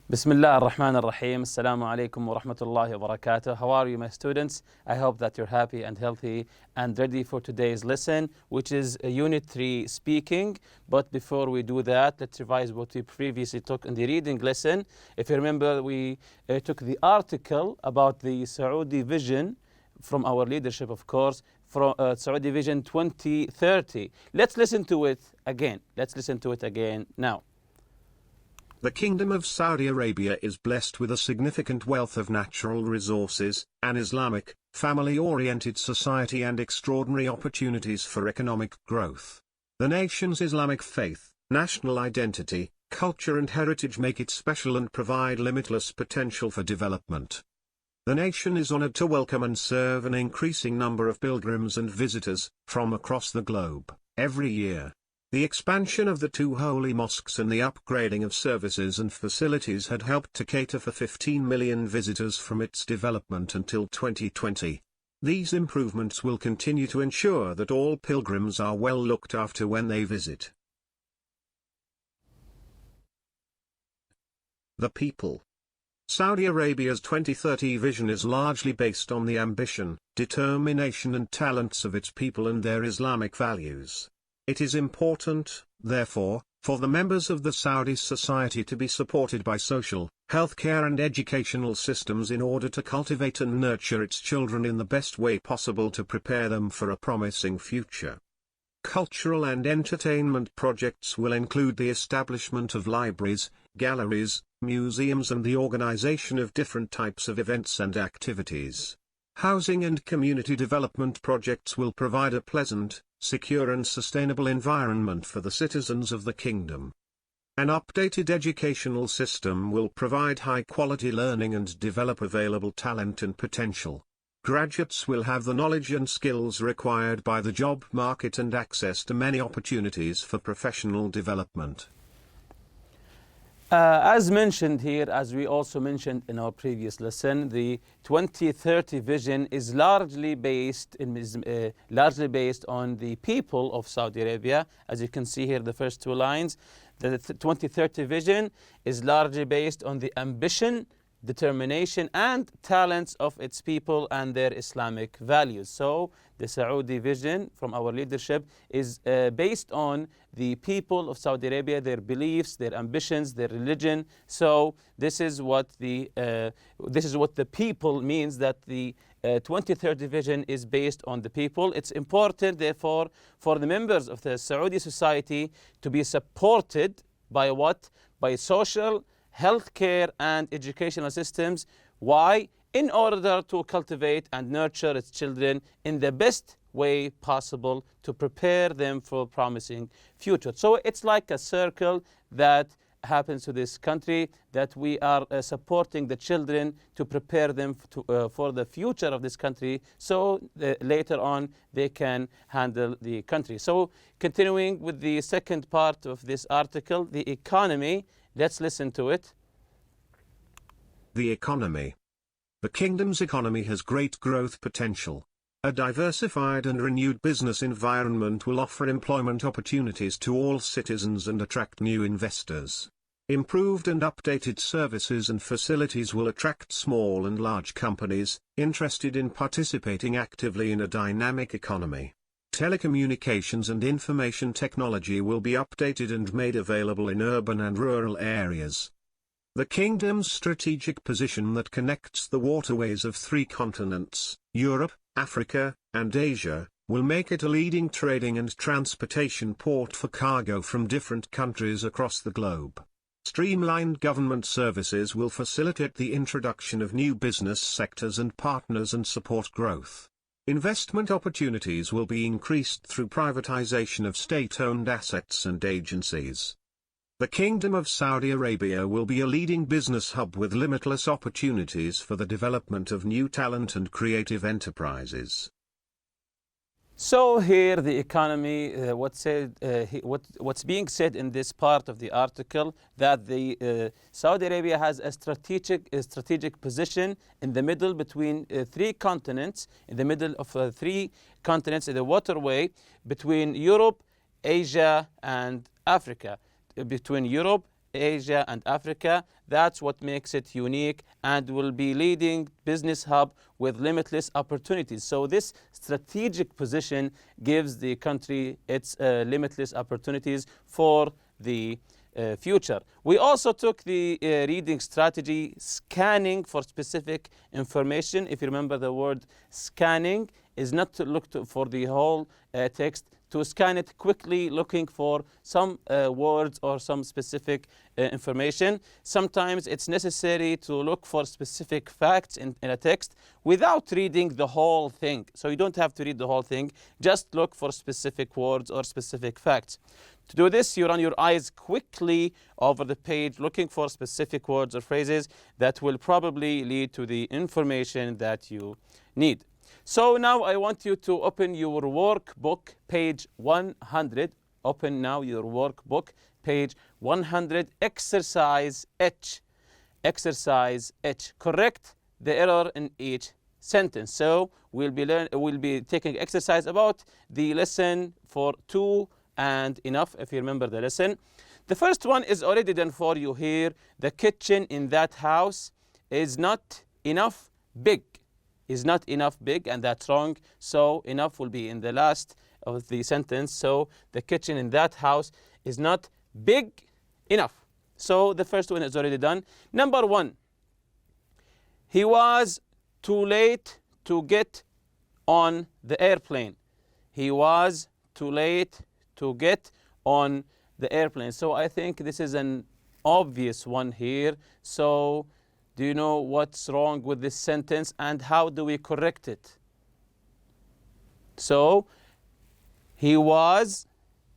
Bismillah ar-Rahman ar-Rahim. Assalamu alaikum wa rahmatullahi wa barakatuh. How are you, my students? I hope that you're happy and healthy and ready for today's lesson, which is Unit 3 Speaking. But before we do that, let's revise what we previously took in the reading lesson. If you remember, we took the article about the Saudi vision from our leadership, of course, from Saudi Vision 2030. Let's listen to it again. Let's listen to it again now. The Kingdom of Saudi Arabia is blessed with a significant wealth of natural resources, an Islamic, family-oriented society and extraordinary opportunities for economic growth. The nation's Islamic faith, national identity, culture and heritage make it special and provide limitless potential for development. The nation is honored to welcome and serve an increasing number of pilgrims and visitors, from across the globe, every year. The expansion of the two holy mosques and the upgrading of services and facilities had helped to cater for 15 million visitors from its development until 2020. These improvements will continue to ensure that all pilgrims are well looked after when they visit. The people. Saudi Arabia's 2030 vision is largely based on the ambition, determination and talents of its people and their Islamic values. It is important, therefore, for the members of the Saudi society to be supported by social, healthcare and educational systems in order to cultivate and nurture its children in the best way possible to prepare them for a promising future. Cultural and entertainment projects will include the establishment of libraries, galleries, museums and the organization of different types of events and activities. Housing and community development projects will provide a pleasant, secure and sustainable environment for the citizens of the kingdom. An updated educational system will provide high-quality learning and develop available talent and potential. Graduates will have the knowledge and skills required by the job market and access to many opportunities for professional development. As mentioned here, as we also mentioned in our previous lesson, the 2030 vision is largely based on the people of Saudi Arabia. As you can see here, the first two lines, the 2030 vision is largely based on the ambition, determination and talents of its people and their Islamic values. So the Saudi vision from our leadership is based on the people of Saudi Arabia, their beliefs, their ambitions, their religion. So this is what the people means, that the 2030 vision is based on the people. It's important, therefore, for the members of the Saudi society to be supported by what? By social, healthcare and educational systems. Why? In order to cultivate and nurture its children in the best way possible to prepare them for a promising future. So it's like a circle that happens to this country, that we are supporting the children to prepare them for the future of this country, so later on they can handle the country. So continuing with the second part of this article, the economy. Let's listen to it. The economy. The kingdom's economy has great growth potential. A diversified and renewed business environment will offer employment opportunities to all citizens and attract new investors. Improved and updated services and facilities will attract small and large companies interested in participating actively in a dynamic economy. Telecommunications and information technology will be updated and made available in urban and rural areas. The kingdom's strategic position that connects the waterways of three continents, Europe, Africa, and Asia, will make it a leading trading and transportation port for cargo from different countries across the globe. Streamlined government services will facilitate the introduction of new business sectors and partners and support growth. Investment opportunities will be increased through privatization of state-owned assets and agencies. The Kingdom of Saudi Arabia will be a leading business hub with limitless opportunities for the development of new talent and creative enterprises. So here the economy, what's being said in this part of the article, that the Saudi Arabia has a strategic position in the middle between three continents, in the middle of three continents, in the waterway between Europe, Asia and Africa. Between Europe, Asia and Africa. That's what makes it unique and will be leading business hub with limitless opportunities. So this strategic position gives the country its limitless opportunities for the future. We also took the reading strategy, scanning for specific information. If you remember, the word scanning is not to look for the whole text, to scan it quickly, looking for some words or some specific information. Sometimes it's necessary to look for specific facts in a text without reading the whole thing. So you don't have to read the whole thing, just look for specific words or specific facts. To do this, you run your eyes quickly over the page, looking for specific words or phrases that will probably lead to the information that you need. So now I want you to open your workbook, page 100. Open now your workbook, page 100, exercise H. Exercise H. Correct the error in each sentence. So we'll be taking exercise about the lesson for 2 and enough, if you remember the lesson. The first one is already done for you here. The kitchen in that house is not enough big. Is not enough big, and that's wrong. So enough will be in the last of the sentence. So the kitchen in that house is not big enough. So the first one is already done. Number 1, he was too late to get on the airplane. He was too late to get on the airplane. So I think this is an obvious one here. So do you know what's wrong with this sentence and how do we correct it? So he was,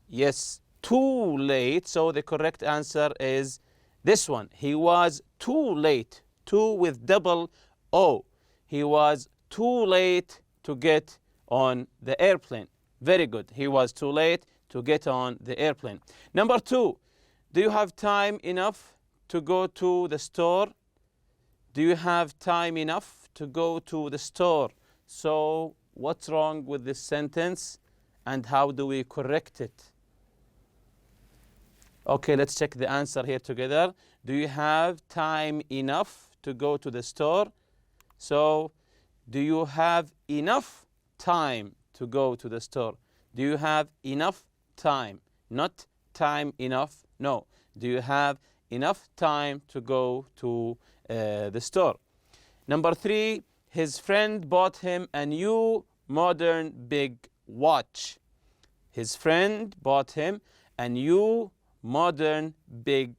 yes, too late. So the correct answer is this one. He was too late. Too with double O. He was too late to get on the airplane. Very good. He was too late to get on the airplane. Number 2, do you have time enough to go to the store? Do you have time enough to go to the store? So what's wrong with this sentence and how do we correct it? Okay, let's check the answer here together. Do you have time enough to go to the store? So do you have enough time to go to the store? Do you have enough time? Not time enough, no. Do you have enough time to go to the store? Number 3, his friend bought him a new modern big watch. His friend bought him a new modern big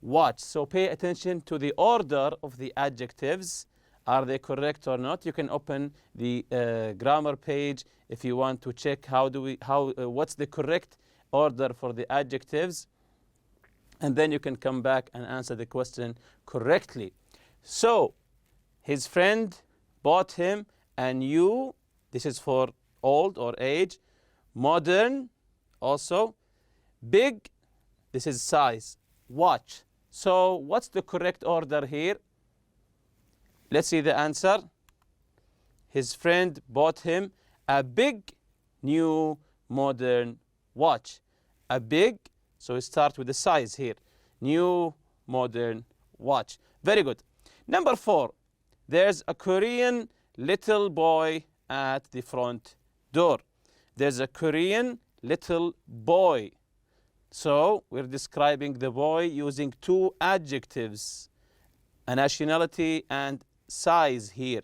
watch. So pay attention to the order of the adjectives. Are they correct or not? You can open the grammar page if you want to check what's the correct order for the adjectives. And then you can come back and answer the question correctly. So his friend bought him a new, this is for old or age, modern also, big, this is size, watch. So what's the correct order here? Let's see the answer. His friend bought him a big new modern watch. A big, so we start with the size here. New modern watch. Very good. Number 4, there's a Korean little boy at the front door. There's a Korean little boy. So we're describing the boy using 2 adjectives, a nationality and size here.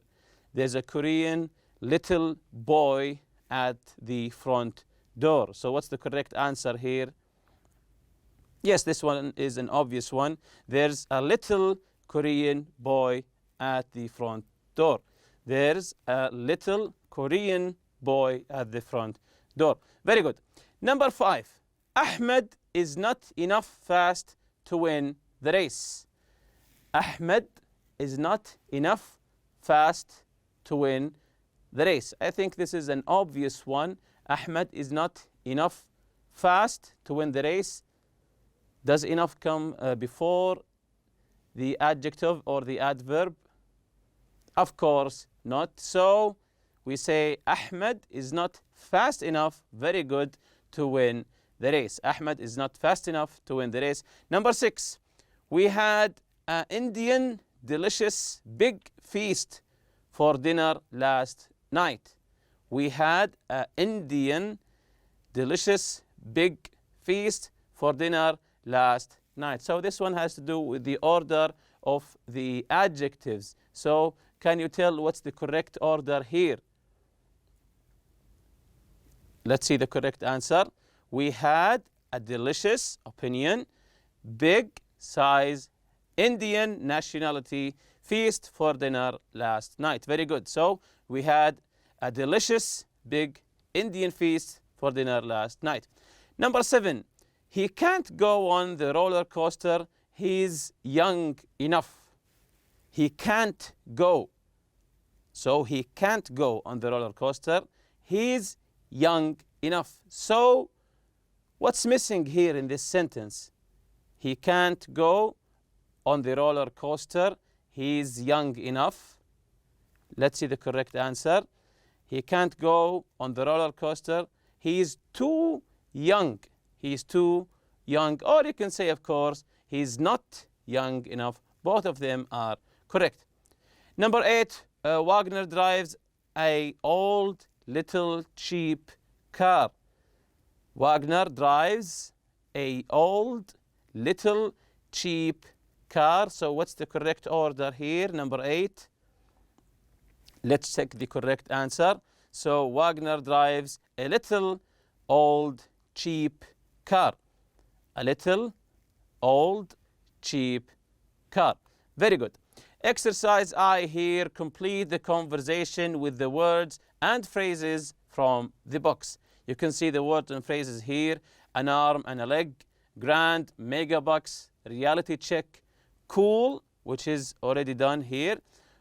There's a Korean little boy at the front door. So what's the correct answer here? Yes, this one is an obvious one. There's a little Korean boy at the front door. There's a little Korean boy at the front door. Very good. Number 5, Ahmed is not enough fast to win the race. Ahmed is not enough fast to win the race. I think this is an obvious one. Ahmed is not enough fast to win the race. Does enough come before the adjective or the adverb? Of course not. So we say Ahmed is not fast enough, very good, to win the race. Ahmed is not fast enough to win the race. Number 6, we had an Indian delicious big feast for dinner last night. We had an Indian delicious big feast for dinner last night. So this one has to do with the order of the adjectives. So can you tell what's the correct order here? Let's see the correct answer. We had a delicious opinion, big size, Indian nationality feast for dinner last night. Very good. So we had a delicious big Indian feast for dinner last night. Number 7, he can't go on the roller coaster. He's young enough. He can't go. So he can't go on the roller coaster. He's young enough. So what's missing here in this sentence? He can't go on the roller coaster. He's young enough. Let's see the correct answer. He can't go on the roller coaster. He's too young. He's too young. Or you can say, of course, he's not young enough. Both of them are correct. Number 8, Wagner drives a old little cheap car. Wagner drives a old little cheap car. So what's the correct order here? Number 8. Let's check the correct answer. So Wagner drives a little old cheap car. A little old cheap car. Very good. Exercise I here. Complete the conversation with the words and phrases from the box. You can see the words and phrases here. An arm and a leg. Grand, megabucks, reality check. Cool, which is already done here.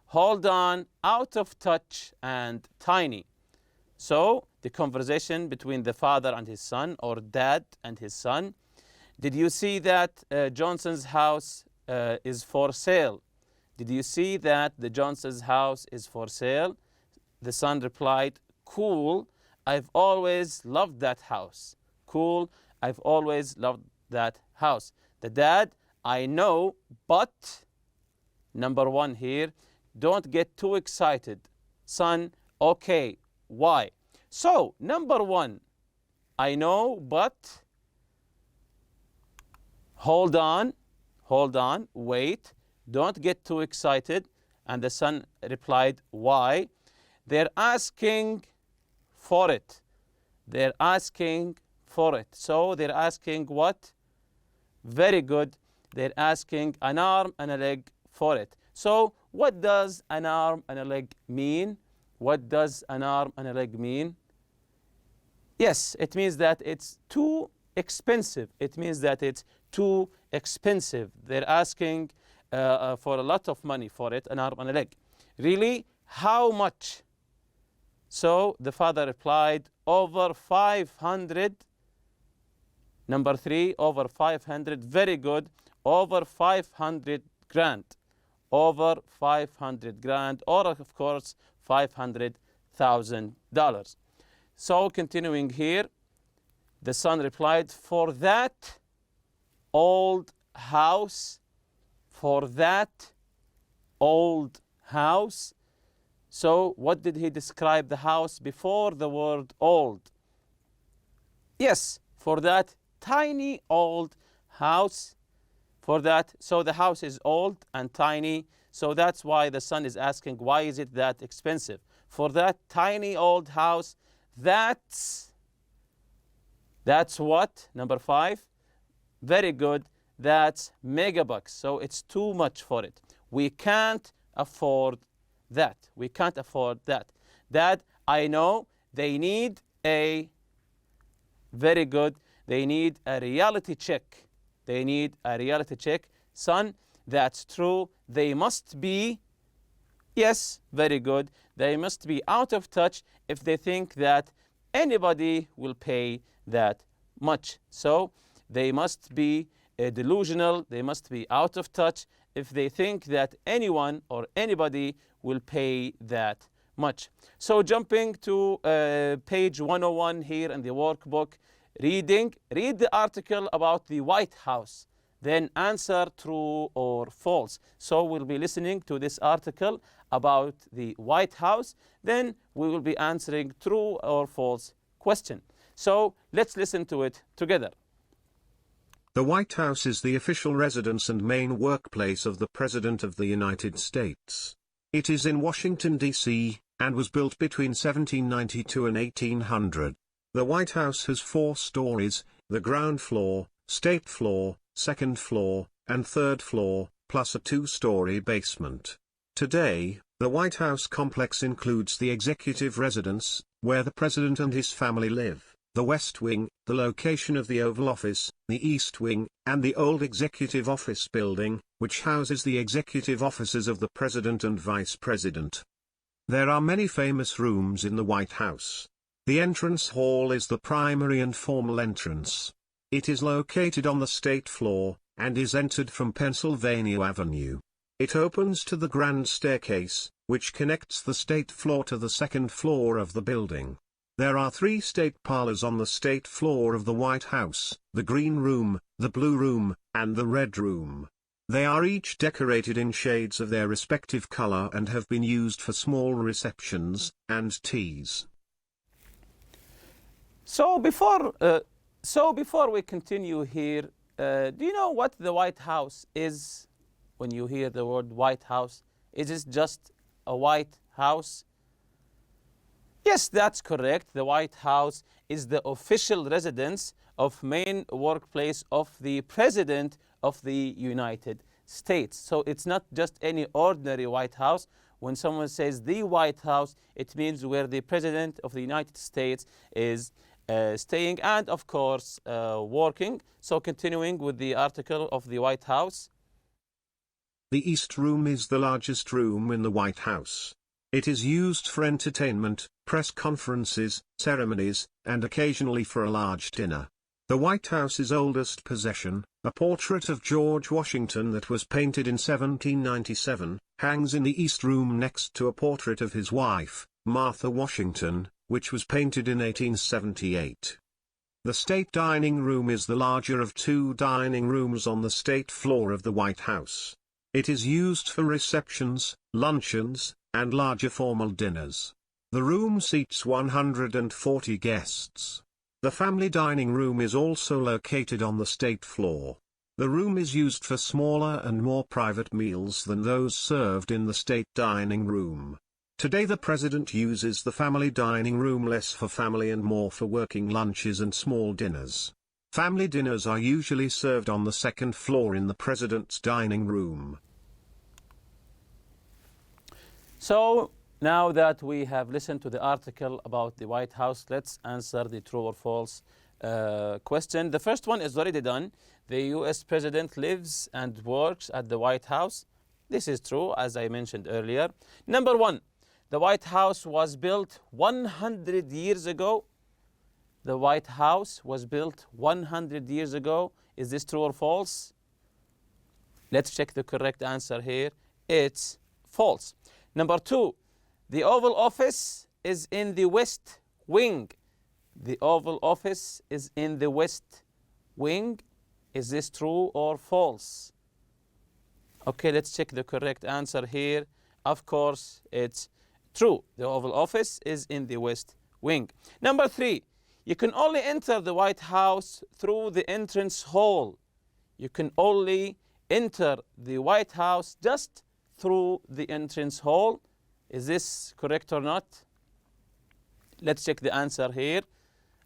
Hold on, out of touch, and tiny. So the conversation between the father and his son, or dad and his son. Did you see that Johnson's house is for sale? Did you see that the Johnson's house is for sale? The son replied, cool, I've always loved that house. Cool, I've always loved that house. The dad, I know, but number 1 here, don't get too excited. Son, okay, why? So, number 1, I know, but hold on, wait, don't get too excited. And the son replied, why? They're asking for it. They're asking for it. So they're asking what? Very good. They're asking an arm and a leg for it. So what does an arm and a leg mean? What does an arm and a leg mean? Yes, it means that it's too expensive. It means that it's too expensive. They're asking for a lot of money for it, an arm and a leg. Really? How much? So the father replied, over 500. Number 3, over 500. Very good. Over 500 grand. Over 500 grand, or of course, $500,000. So continuing here, the son replied, for that old house, for that old house. So what did he describe the house before the word old? Yes, for that tiny old house. For that, so the house is old and tiny. So that's why the son is asking, why is it that expensive? For that tiny old house, that's what? Number 5. Very good. That's megabucks. So it's too much for it. We can't afford that. We can't afford that. Dad, I know they need a, very good, they need a reality check. They need a reality check. Son, that's true. They must be, yes, very good. They must be out of touch if they think that anybody will pay that much. So they must be delusional. They must be out of touch if they think that anyone or anybody will pay that much. So jumping to page 101 here in the workbook, Read the article about the White House. Then answer true or false. So we'll be listening to this article about the White House. Then we will be answering true or false question. So let's listen to it together. The White House is the official residence and main workplace of the President of the United States. It is in Washington, D.C., and was built between 1792 and 1800. The White House has 4 stories: the ground floor, state floor, second floor, and third floor, plus a 2-story basement. Today, the White House complex includes the executive residence, where the President and his family live, the West Wing, the location of the Oval Office, the East Wing, and the old Executive Office Building, which houses the executive offices of the President and Vice President. There are many famous rooms in the White House. The entrance hall is the primary and formal entrance. It is located on the state floor, and is entered from Pennsylvania Avenue. It opens to the grand staircase, which connects the state floor to the second floor of the building. There are 3 state parlors on the state floor of the White House: the green room, the blue room, and the red room. They are each decorated in shades of their respective color and have been used for small receptions and teas. So before we continue here, do you know what the White House is? When you hear the word White House, is it just a White House? Yes, that's correct. The White House is the official residence of main workplace of the President of the United States. So it's not just any ordinary White House. When someone says the White House, it means where the President of the United States is staying and, of course, working. So continuing with the article of the White House. The East Room is the largest room in the White House. It is used for entertainment, press conferences, ceremonies, and occasionally for a large dinner. The White House's oldest possession, a portrait of George Washington that was painted in 1797, hangs in the East Room next to a portrait of his wife, Martha Washington, which was painted in 1878. The State Dining Room is the larger of 2 dining rooms on the state floor of the White House. It is used for receptions, luncheons, and larger formal dinners. The room seats 140 guests. The family dining room is also located on the state floor. The room is used for smaller and more private meals than those served in the state dining room. Today the President uses the family dining room less for family and more for working lunches and small dinners. Family dinners are usually served on the second floor in the President's dining room. So now that we have listened to the article about the White House, let's answer the true or false question. The first one is already done. The US President lives and works at the White House. This is true, as I mentioned earlier. Number 1, the White House was built 100 years ago. The White House was built 100 years ago. Is this true or false? Let's check the correct answer here. It's false. Number 2, the Oval Office is in the West Wing. The Oval Office is in the West Wing. Is this true or false? Okay, let's check the correct answer here. Of course, it's true. The Oval Office is in the West Wing. Number 3, you can only enter the White House through the entrance hall. You can only enter the White House just through the entrance hall. Is this correct or not? Let's check the answer here.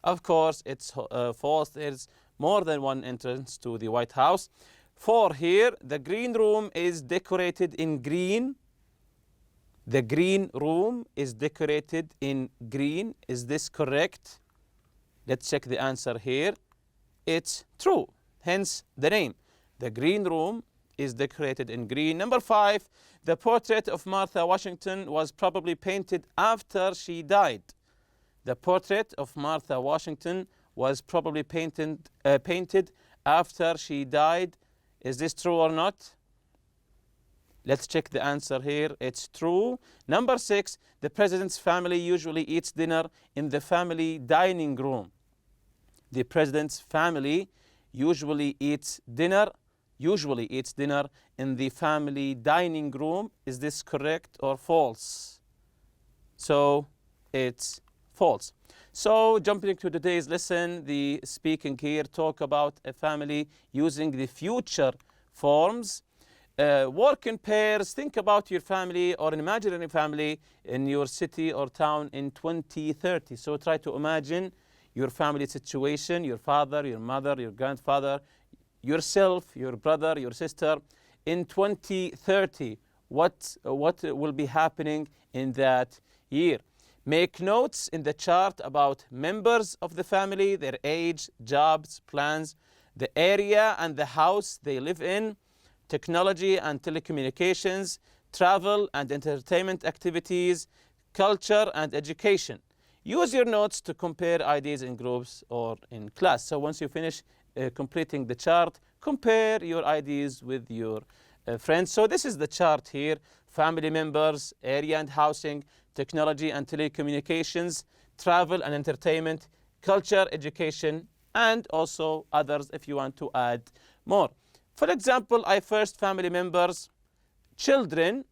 Of course, it's false. There's more than one entrance to the White House. 4 here, the green room is decorated in green. The green room is decorated in green. Is this correct? Let's check the answer here. It's true, hence the name. The green room is decorated in green. Number 5, the portrait of Martha Washington was probably painted after she died. The portrait of Martha Washington was probably painted after she died. Is this true or not? Let's check the answer here. It's true. Number 6, the President's family usually eats dinner in the family dining room. the president's family usually eats dinner in the family dining room. Is this correct or false? So it's false. So jumping to today's lesson, the speaking here talk about a family using the future forms. Work in pairs. Think about your family or an imaginary family in your city or town in 2030. So try to imagine your family situation, your father, your mother, your grandfather, yourself, your brother, your sister. In 2030, what will be happening in that year? Make notes in the chart about members of the family, their age, jobs, plans, the area and the house they live in, technology and telecommunications, travel and entertainment activities, culture and education. Use your notes to compare ideas in groups or in class. So once you finish completing the chart, compare your ideas with your friends. So this is the chart here: family members, area and housing, technology and telecommunications, travel and entertainment, culture, education, and also others if you want to add more. For example, first family members, children,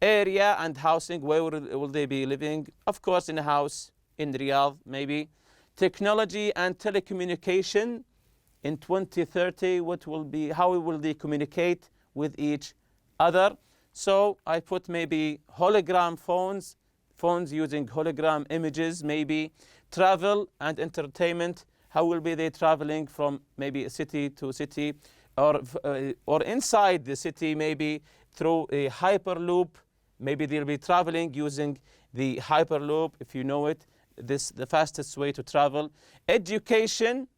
area and housing. Where will they be living? Of course, in a house in Riyadh, maybe. Technology and telecommunication. In 2030, how will they communicate with each other? So I put maybe hologram phones using hologram images, maybe. Travel and entertainment. How will they traveling from maybe a city to city, or inside the city, maybe through a hyperloop? Maybe they'll be traveling using the hyperloop, if you know it. The fastest way to travel. Education.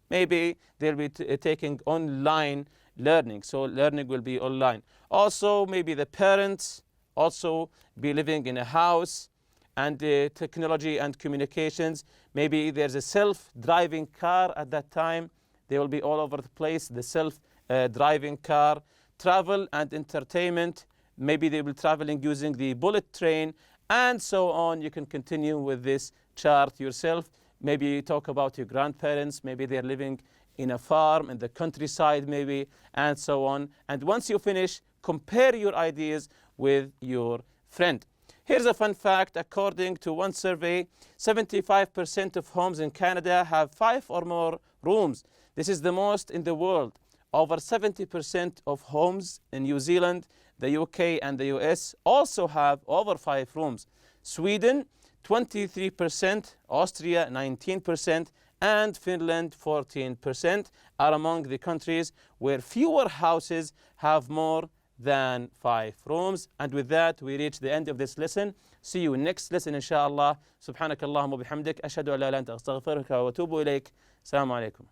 Maybe they'll be taking online learning. So learning will be online. Also, maybe the parents also be living in a house. And technology and communications. Maybe there's a self-driving car at that time. They will be all over the place, the self-driving car. Travel and entertainment. Maybe they will be traveling using the bullet train, and so on. You can continue with this chart yourself. Maybe you talk about your grandparents. Maybe they're living in a farm, in the countryside maybe, and so on. And once you finish, compare your ideas with your friend. Here's a fun fact. According to one survey, 75% of homes in Canada have 5 or more rooms. This is the most in the world. Over 70% of homes in New Zealand, the UK, and the US also have over 5 rooms. Sweden, 23%, Austria, 19%, and Finland, 14%, are among the countries where fewer houses have more than 5 rooms. And with that, we reach the end of this lesson. See you next lesson, inshallah. Subhanakallahumma bihamdik. Ashhadu an la ilaha illa anta astaghfiruka wa atubu ilayk. Assalamu alaikum.